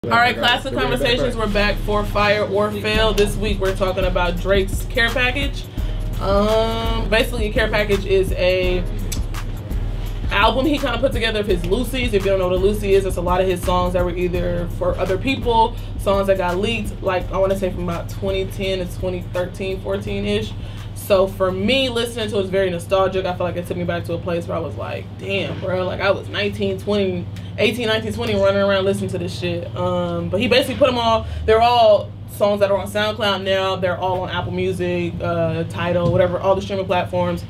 Alright, Classic Conversations, we're back for Fire or Fail. This week we're talking about Drake's Care Package. Basically, a Care Package is a album he kind of put together of his Lucy's. If you don't know what a Lucy is, it's a lot of his songs that were either for other people, songs that got leaked, like I want to say from about 2010 to 2013, 14-ish. So for me, listening to it was very nostalgic. I feel like it took me back to a place where I was like, damn, bro, like I was 18, 19, 20 running around listening to this shit. But he basically put them all, they're all songs that are on SoundCloud now. They're all on Apple Music, Tidal, whatever, all the streaming platforms.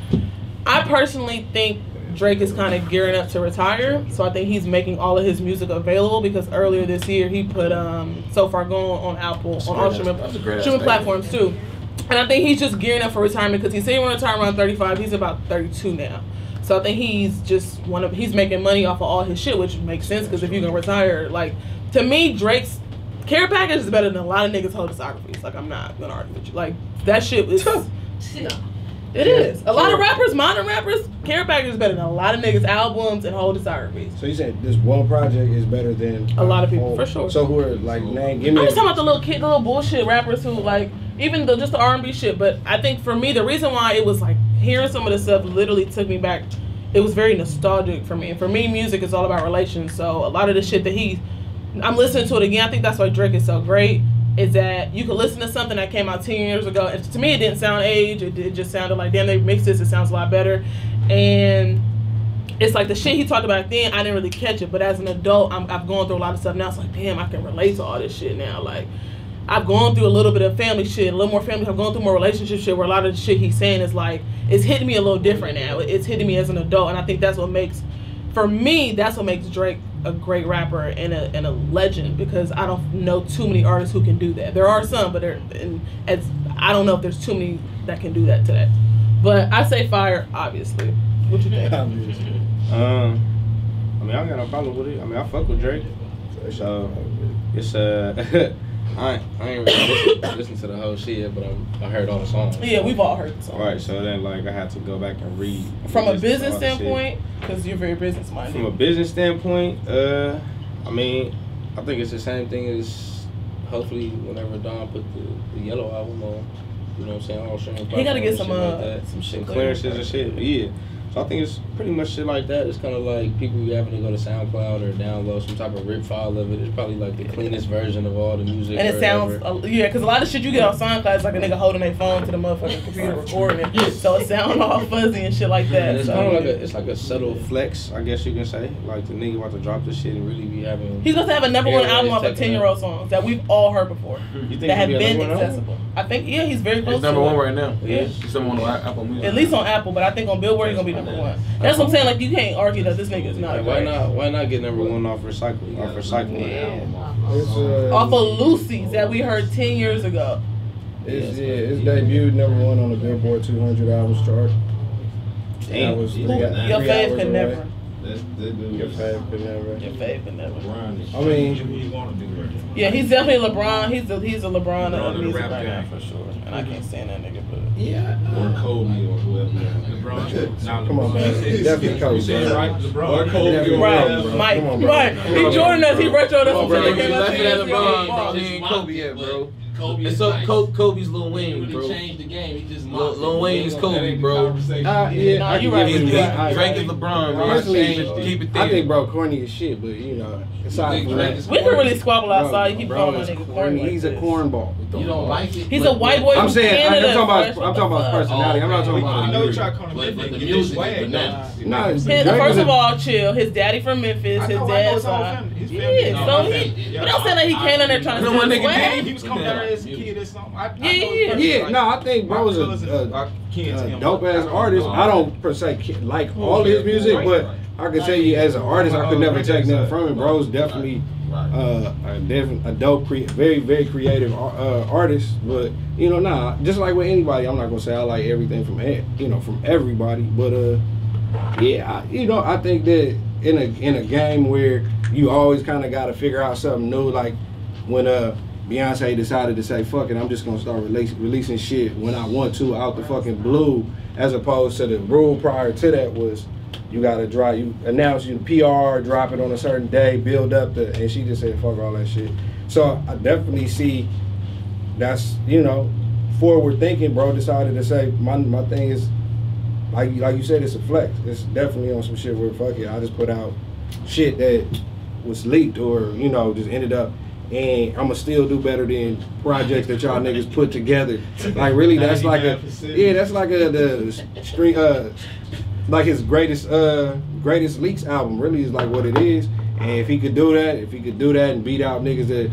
I personally think Drake is kind of gearing up to retire. So I think he's making all of his music available because earlier this year he put So Far Gone on Apple, on all streaming platforms too. And I think he's just gearing up for retirement because he said he want to retire around 35. He's about 32 now. So I think he's just he's making money off of all his shit, which makes sense because if you're gonna retire, like, to me, Drake's Care Package is better than a lot of niggas' whole discographies. Like, I'm not gonna argue with you. Like, that shit is it is. A lot of rappers, modern rappers, Care Package is better than a lot of niggas' albums and whole discographies. So you said this one project is better than a lot of people, for sure. So who are, like, name, give me I'm just talking about the little bullshit rappers who, like, even just the R&B shit. But I think for me, the reason why it was like hearing some of this stuff literally took me back. It was very nostalgic for me. And for me, music is all about relations. So a lot of the shit that I'm listening to it again. I think that's why Drake is so great. Is that you could listen to something that came out 10 years ago. And to me, it didn't sound age. It just sounded like, damn, they mixed this. It sounds a lot better. And it's like the shit he talked about then, I didn't really catch it. But as an adult, I've gone through a lot of stuff now. It's like, damn, I can relate to all this shit now. Like, I've gone through a little bit of family shit, a little more family. I've gone through more relationship shit where a lot of the shit he's saying is like, it's hitting me a little different now. It's hitting me as an adult. And I think that's what makes, for me, that's what makes Drake a great rapper and a legend, because I don't know too many artists who can do that. There are some, but I don't know if there's too many that can do that today. But I say Fire, obviously. What you think? I mean, I got no problem with it. I mean, I fuck with Drake. So, it's, I ain't really listen to the whole shit yet, but I heard all the songs. Yeah, we've all heard the songs. Right, so then, like, I had to go back and read. From a business standpoint, because you're very business-minded. From a business standpoint, I mean, I think it's the same thing as, hopefully, whenever Don put the Yellow album on, you know what I'm saying, all streaming platforms. He gotta get some like some clearances and shit, but yeah. So I think it's pretty much shit like that. It's kind of like people having to go to SoundCloud or download some type of rip file of it. It's probably like the cleanest version of all the music. And it sounds, yeah, because a lot of shit you get on SoundCloud is like a nigga holding their phone to the motherfucking computer recording it. So it sounds all fuzzy and shit like that. It's kind of like a subtle flex, I guess you can say. Like the nigga about to drop this shit and really be having. He's supposed to have a #1 album off of 10-year-old songs that we've all heard before. You think that have been accessible. I think, yeah, he's very close to it. He's #1 right now. Yeah. He's #1 on Apple Music. At least on Apple, but I think on Billboard he's gonna be #1. That's what I'm saying. Like, you can't argue that this nigga is not. Like, why not get #1 off recycling? Off recycling. Yeah. Off of Lucy's that we heard 10 years ago. It's debuted #1 on the Billboard 200 albums chart. Damn. Your fave could never. Your fave could never. Your fave could never. I mean, yeah, he's definitely LeBron. He's a LeBron of music right now for sure. And I can't stand that nigga, but yeah. Or Kobe or whoever. LeBron. Come on, man. Definitely Kobe. Right? LeBron. Or Kobe. Right, Mike. Right. He joined us. He retroed us. Kobe yet, bro. Kobe's Lil Wayne, bro. Changed the game. He just Lil Wayne is Kobe, bro. Yeah, you're right. Drake is LeBron, bro. Keep it there. I think bro corny as shit, but you know, aside from that, we can really squabble outside. You keep calling my nigga corny. He's a cornball. You don't like it. He's a white boy. I'm saying, Canada, I'm talking about his personality. I'm not talking about. I know you try to call him the music, but no. First of all, chill. His daddy from Memphis. His dad's from. Yeah, so but don't say that he came in there trying to say he was coming down there as a kid or something. Yeah. No, I think bro was a dope ass artist. I don't per se like all his music, but I can tell you as an artist, I could never take nothing from him. Bro's definitely a dope, very, very creative artist. But you know, just like with anybody, I'm not gonna say I like everything from from everybody. But I think that in a game where you always kind of got to figure out something new, like when Beyonce decided to say, fuck it, I'm just gonna start releasing shit when I want to out the fucking blue, as opposed to the rule prior to that was you gotta drop, you announce you PR, drop it on a certain day, build up the, and she just said fuck all that shit. So I definitely see that's, you know, forward thinking, bro. Decided to say my thing is like you said, it's a flex. It's definitely on some shit where fuck it, I just put out shit that was leaked or, you know, just ended up, and I'ma still do better than projects that y'all niggas put together. Like really, that's like that's like the string like his greatest leaks album. Really is like what it is. And if he could do that, and beat out niggas that,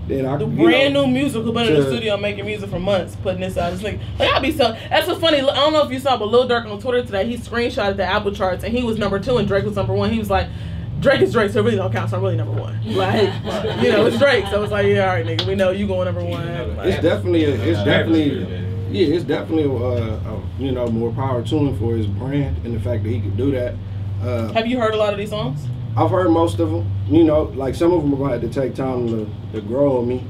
then I could, brand new musical, been in the studio making music for months, putting this out. It's like I be so. That's so funny. I don't know if you saw, but Lil Durk on Twitter today, he screenshotted the Apple charts and he was #2 and Drake was #1. He was like, Drake is Drake, so it really don't count. So I'm really #1. Like, you know, it's Drake, so it's like, yeah, all right, nigga, we know you going #1. Like, it's definitely you know, more power to him for his brand and the fact that he could do that. Have you heard a lot of these songs? I've heard most of them. You know, like some of them are gonna have to take time to grow on me.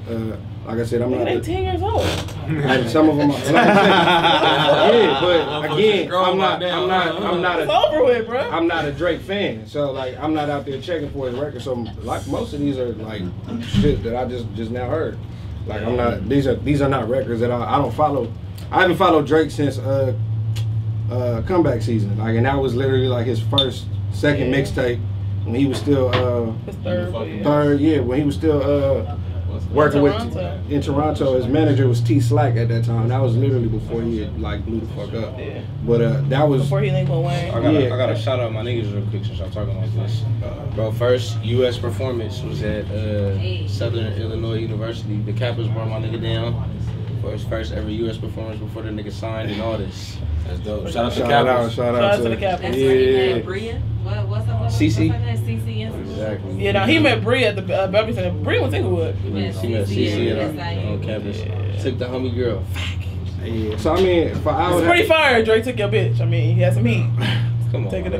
Like I said, I'm not. They 10 years old. And some of them, like I said, yeah. But again, I'm not. It's over with, bro. I'm not a Drake fan, so like I'm not out there checking for his record. So like most of these are like shit that I just now heard. Like I'm not. These are not records that I don't follow. I haven't followed Drake since comeback season. Like, and that was literally like his second mixtape. When he was still his third, when he was still working in Toronto. His manager was T Slack at that time. That was literally before he had like blew the fuck up. Yeah. But that was before he linked with Wayne. I gotta shout out my niggas real quick since y'all talking like this. Bro, first U.S. performance was at Southern Illinois University. The Kappas brought my nigga down for his first ever U.S. performance before the nigga signed and all this. That's dope. Shout out to the Kappas. Shout out to the Kappas. That's where he met Bria. What's up? CC. CC. Exactly. Yeah, no, he met Bria at the Beverly Center. Bria was Inglewood. She met CC on campus. Took the homie girl. Yeah. So I mean, It's pretty fire. Drake took your bitch. I mean, he had some heat. Come on. Take it I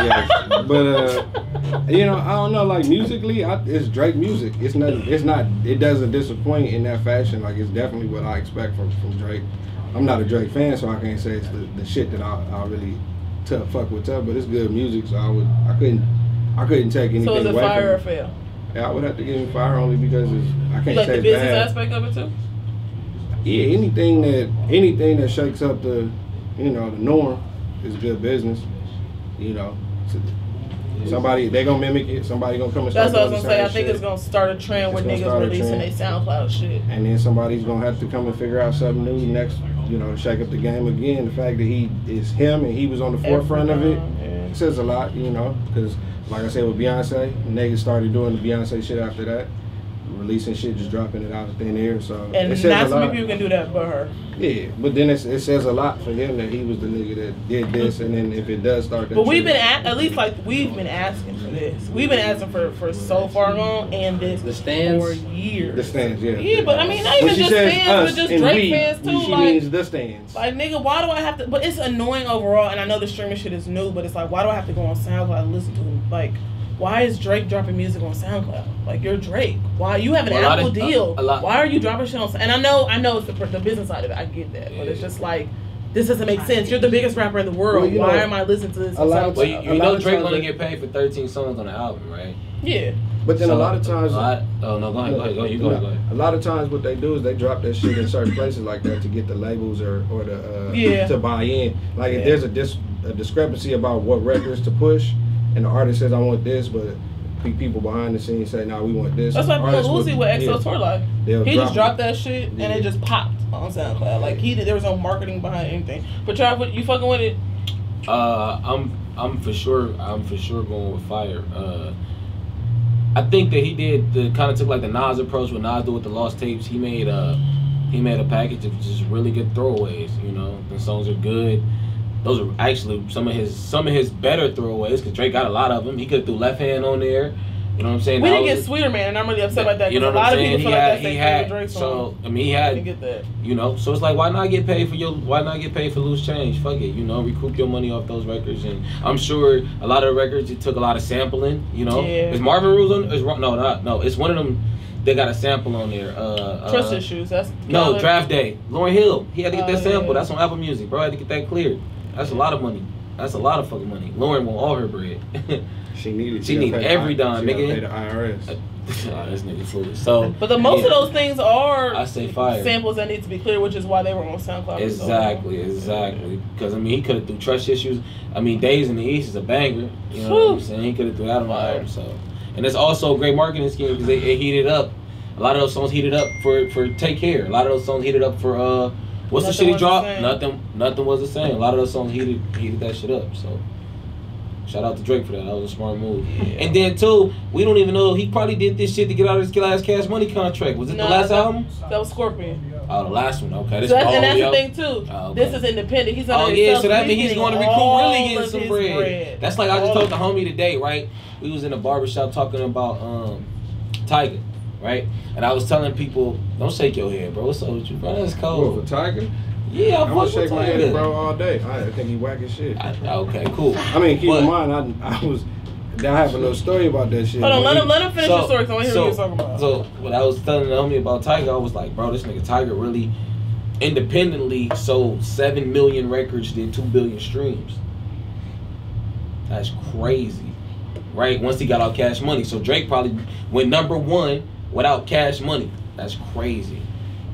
guess. But you know, I don't know. Like musically, it's Drake music. It's not. It doesn't disappoint in that fashion. Like it's definitely what I expect from Drake. I'm not a Drake fan, so I can't say it's the shit that I really fuck with tough. But it's good music, so I couldn't take anything away. So is it fire or fail? Yeah, I would have to give him fire only because I can't like say the business bad. aspect of it too. Yeah, anything that shakes up the norm is good business. You know, somebody they gonna mimic it. Somebody gonna come and start. That's what I was gonna say. I think shit. it's gonna start a trend where niggas releasing their SoundCloud shit. And then somebody's gonna have to come and figure out something new next. You know, shake up the game again. The fact that he is him and he was on the forefront of it says a lot. You know, because like I said with Beyonce, niggas started doing the Beyonce shit after that. Releasing shit, just dropping it out of thin air. So and it says not a so many lot. people can do that but her. Yeah, but then it says a lot for him that he was the nigga that did this, and then if it does start that. But we've been we've been asking for this. We've been asking for so far long and this The stands for years. The stands, yeah. Yeah, but I mean not even just fans, but just Drake fans too. She like, means the stands. Like nigga, why do I have to? But it's annoying overall, and I know the streaming shit is new, but it's like why do I have to go on SoundCloud and listen to him? Like, why is Drake dropping music on SoundCloud? Like you're Drake. Why you have an Apple deal? Why are you dropping shit on? And I know it's the business side of it. I get that, but it's just like this doesn't make sense. You're the biggest rapper in the world. Well, why am I listening to this? Well, you know Drake gonna get paid for 13 songs on the album, right? Yeah. But then a lot of times. Go ahead. A lot of times, what they do is they drop that shit in certain places like that to get the labels or to buy in. Like if there's a discrepancy about what records to push, and the artist says I want this, but people behind the scenes say no, we want this. That's like Uzi with XO Tour Life. He just dropped that shit and it just popped on SoundCloud. Like there was no marketing behind anything. But Trav, you fucking with it? I'm for sure going with fire. I think that he took like the Nas approach, what Nas did with the Lost Tapes. He made a package of just really good throwaways. You know, the songs are good. Those are actually some of his better throwaways because Drake got a lot of them. He could have threw Left Hand on there. You know what I'm saying? We didn't get Sweeter Man, and I'm really upset about that. You know what I'm saying? A lot of people feel like that's their favorite Drake song. So I mean, he had. I didn't get that. You know, so it's like why not get paid for loose change? Fuck it, you know, recoup your money off those records. And I'm sure a lot of the records it took a lot of sampling. You know, is Marvin Rules on? No, it's one of them. They got a sample on there. Trust Issues. That's Draft Day. Lauryn Hill. He had to get that sample. That's on Apple Music, bro. I had to get that cleared. That's a lot of money. That's a lot of fucking money. Lauren want all her bread. She needed. She need every dime, nigga. Pay the IRS. This nigga foolish. So, but most of those things are I say fire samples that need to be clear, which is why they were on SoundCloud. Exactly. Because I mean, he could have threw Trust Issues. I mean, Days in the East is a banger. You know what I'm saying? He could have threw that on my album. So, and it's also a great marketing scheme because it heated up. A lot of those songs heated up for Take Care. A lot of those songs heated up for what's the shit he dropped? Nothing was the same. A lot of those songs heated that shit up. So. Shout out to Drake for that. That was a smart move. Yeah. And then too, we don't even know, he probably did this shit to get out of his last Cash Money contract. Was it the last album? That was Scorpion. Oh, the last one. Okay. And that's the thing too. Oh, okay. This is independent. He's on so that means he's going to Recruit really getting some bread. That's like I just told the homie today, right? We was in a barbershop talking about Tiger, right? And I was telling people, don't shake your head, bro. What's up with you, bro? That's cold. What, for Tiger? Yeah, I'm gonna shake my head, bro, all day. I think he whack as shit. Okay, cool. I mean, keep in mind, I have a little story about that shit. Hold on, let him finish the story. So I want to hear what you're talking about. So when I was telling the homie about Tiger, I was like, bro, this nigga Tiger really independently sold 7 million records, did 2 billion streams. That's crazy, right? Once he got out Cash Money, so Drake probably went #1 without Cash Money. That's crazy.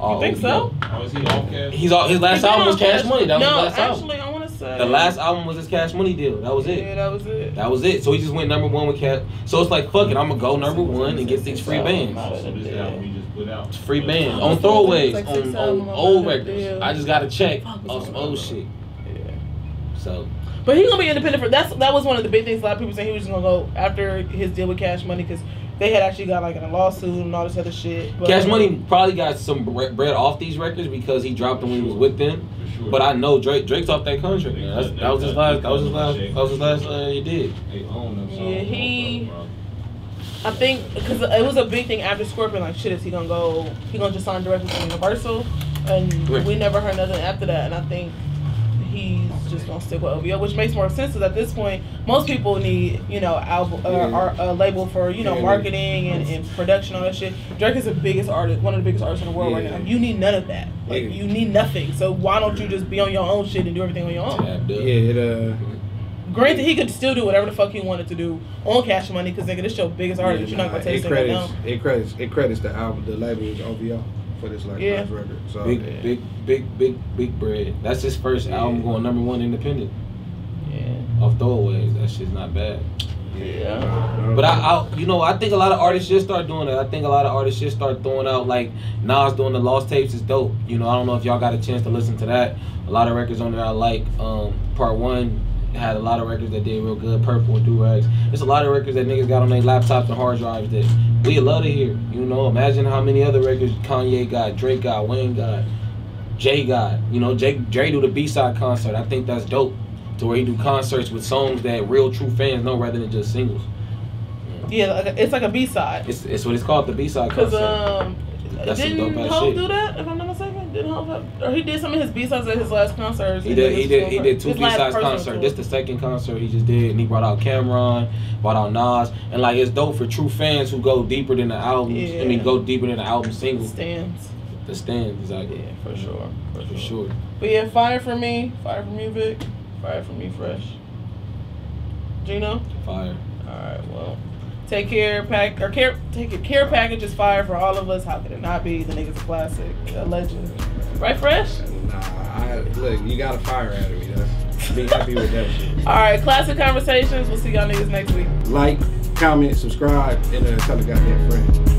You think so? Oh, is he off Cash? His last album was Cash Money. That was his last album. I want to say the last album was his Cash Money deal. That was it. Yeah, that was it. That was it. So he just went #1 with Cash. So it's like, fuck it, I'm gonna go #1 and get these free bands. So this album he just put out. It's free bands on throwaways, on old records. I just got to check on some old shit. Yeah. So. But he's gonna be independent for that was one of the big things. A lot of people saying he was just gonna go after his deal with Cash Money because they had actually got like in a lawsuit and all this other shit. But Cash Money probably got some bread off these records because he dropped them when he was with them. Sure. But I know Drake's off that contract. Man. That was his last. He did. Yeah, I think because it was a big thing after Scorpion. Like, shit, is he gonna go? He gonna just sign directly to Universal? And we never heard nothing after that. And I think he's just gonna stick with OVO, which makes more sense. Because at this point, most people need album a label for marketing and production, all that shit. Drake is the biggest artist, one of the biggest artists in the world right now. You need none of that. Like you need nothing. So why don't you just be on your own shit and do everything on your own? Granted, he could still do whatever the fuck he wanted to do on Cash Money because nigga, this your biggest artist. You're not gonna take it down. It credits the album, the label is OVO. For this last record. So big bread. That's his first album going #1 independent. Yeah. Off throwaways. That shit's not bad. Yeah. But I think a lot of artists should start doing that. I think a lot of artists should start throwing out like Nas doing the Lost Tapes is dope. I don't know if y'all got a chance to listen to that. A lot of records on there I like. Part 1 had a lot of records that did real good. Purple and Do-Rags. There's a lot of records that niggas got on their laptops and hard drives that we love to hear. Imagine how many other records Kanye got, Drake got, Wayne got, Jay got. Jay do the B-side concert. I think that's dope. To where he do concerts with songs that real true fans know rather than just singles. Yeah, it's like a B-side. It's what it's called, the B-side concert. Didn't Hussle do that? If I'm not mistaken, didn't Hussle? Or he did some of his B-sides at his last concerts. He did 2 B-sides concerts. This the second concert he just did, and he brought out Cameron, brought out Nas, and like it's dope for true fans who go deeper than the albums. Yeah. Go deeper than the album singles. The stands, exactly. Yeah, for sure. For sure. But yeah, fire for me, Vic, fire for me, Fresh. Gino? Fire. Alright, well. Take Care package is fire for all of us. How could it not be? The nigga's a classic, a legend. Right, Fresh? Nah, look, you got a fire out of me. Be happy with that shit. Alright, classic conversations. We'll see y'all niggas next week. Like, comment, subscribe, and tell a goddamn friend.